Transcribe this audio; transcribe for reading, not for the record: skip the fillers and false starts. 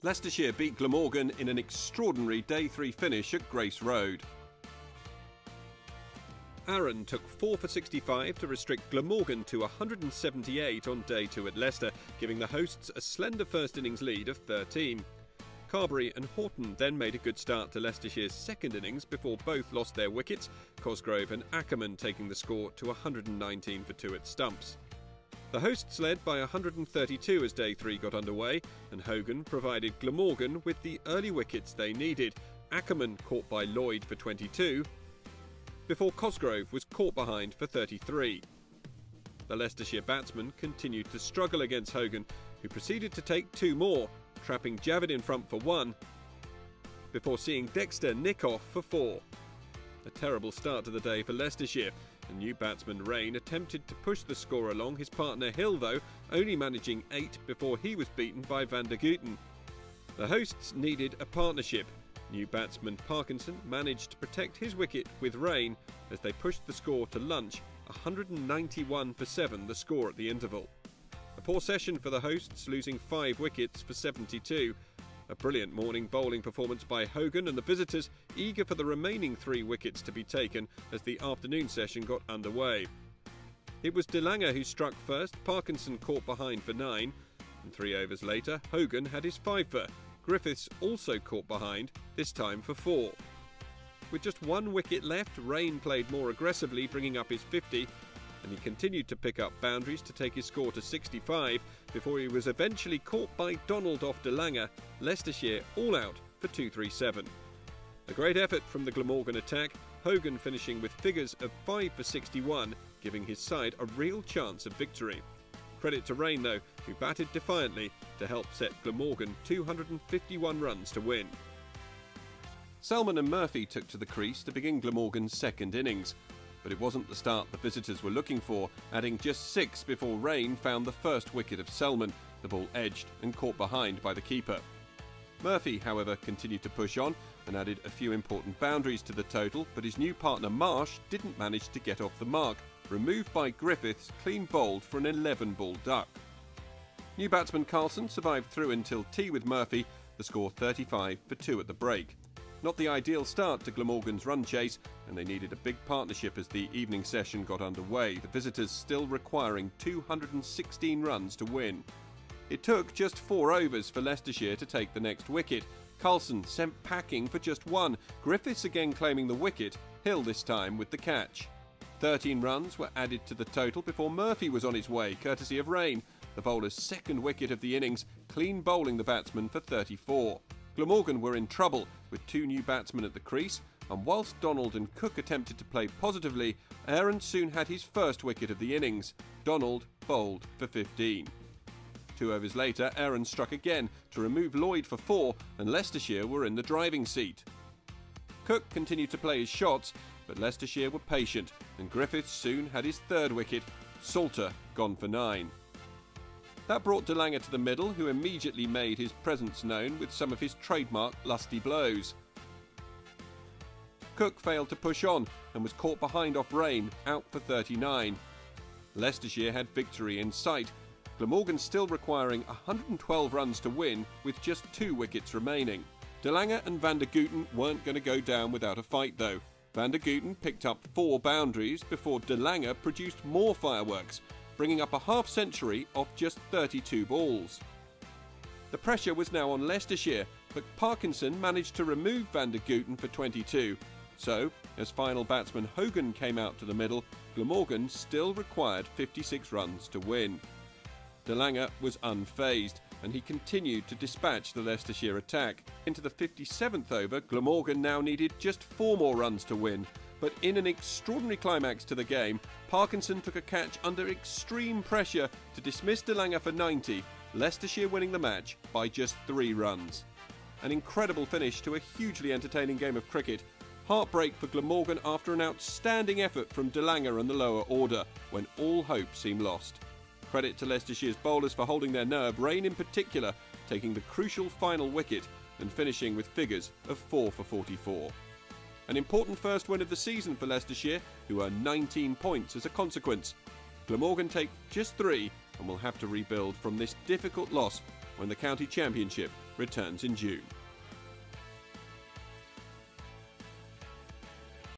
Leicestershire beat Glamorgan in an extraordinary Day 3 finish at Grace Road. Aaron took 4 for 65 to restrict Glamorgan to 178 on Day 2 at Leicester, giving the hosts a slender first innings lead of 13. Carberry and Horton then made a good start to Leicestershire's second innings before both lost their wickets, Cosgrove and Ackerman taking the score to 119 for 2 at stumps. The hosts led by 132 as Day 3 got underway, and Hogan provided Glamorgan with the early wickets they needed, Ackerman caught by Lloyd for 22, before Cosgrove was caught behind for 33. The Leicestershire batsmen continued to struggle against Hogan, who proceeded to take 2 more, trapping Javid in front for 1, before seeing Dexter nick off for 4. A terrible start to the day for Leicestershire. The new batsman Rain attempted to push the score along his partner Hill, though, only managing 8 before he was beaten by Van der Gutten. The hosts needed a partnership. New batsman Parkinson managed to protect his wicket with Rain as they pushed the score to lunch, 191 for 7 the score at the interval. A poor session for the hosts, losing 5 wickets for 72. A brilliant morning bowling performance by Hogan, and the visitors eager for the remaining 3 wickets to be taken as the afternoon session got underway. It was De Lange who struck first, Parkinson caught behind for 9, and 3 overs later Hogan had his 5-fer. Griffiths also caught behind, this time for 4. With just 1 wicket left, Rain played more aggressively, bringing up his 50, and he continued to pick up boundaries to take his score to 65 before he was eventually caught by Donald off De Lange, Leicestershire all out for 237. A great effort from the Glamorgan attack, Hogan finishing with figures of 5 for 61, giving his side a real chance of victory. Credit to Rain, though, who batted defiantly to help set Glamorgan 251 runs to win. Selman and Murphy took to the crease to begin Glamorgan's second innings, but it wasn't the start the visitors were looking for, adding just 6 before Rain found the first wicket of Selman, the ball edged and caught behind by the keeper. Murphy, however, continued to push on and added a few important boundaries to the total, but his new partner Marsh didn't manage to get off the mark, removed by Griffiths, clean bowled for an 11-ball duck. New batsman Carlson survived through until tea with Murphy, the score 35 for 2 at the break. Not the ideal start to Glamorgan's run chase, and they needed a big partnership as the evening session got underway, the visitors still requiring 216 runs to win. It took just 4 overs for Leicestershire to take the next wicket. Carlson sent packing for just 1, Griffiths again claiming the wicket, Hill this time with the catch. 13 runs were added to the total before Murphy was on his way, courtesy of Rain, the bowler's second wicket of the innings, clean bowling the batsman for 34. Glamorgan were in trouble with 2 new batsmen at the crease, and whilst Donald and Cook attempted to play positively, Aaron soon had his first wicket of the innings. Donald bowled for 15. 2 overs later, Aaron struck again to remove Lloyd for 4, and Leicestershire were in the driving seat. Cook continued to play his shots, but Leicestershire were patient, and Griffiths soon had his 3rd wicket, Salter gone for 9. That brought De Lange to the middle, who immediately made his presence known with some of his trademark lusty blows. Cook failed to push on and was caught behind off Rain, out for 39. Leicestershire had victory in sight, Glamorgan still requiring 112 runs to win with just 2 wickets remaining. De Lange and Van der Gutten weren't going to go down without a fight, though. Van der Gutten picked up 4 boundaries before De Lange produced more fireworks, bringing up a half-century off just 32 balls. The pressure was now on Leicestershire, but Parkinson managed to remove Van der Gutten for 22. So, as final batsman Hogan came out to the middle, Glamorgan still required 56 runs to win. De Lange was unfazed, and he continued to dispatch the Leicestershire attack. Into the 57th over, Glamorgan now needed just 4 more runs to win, but in an extraordinary climax to the game, Parkinson took a catch under extreme pressure to dismiss De Lange for 90, Leicestershire winning the match by just 3 runs. An incredible finish to a hugely entertaining game of cricket. Heartbreak for Glamorgan after an outstanding effort from De Lange and the lower order, when all hope seemed lost. Credit to Leicestershire's bowlers for holding their nerve, Rain in particular taking the crucial final wicket and finishing with figures of 4 for 44. An important first win of the season for Leicestershire, who earn 19 points as a consequence. Glamorgan take just 3 and will have to rebuild from this difficult loss when the County Championship returns in June.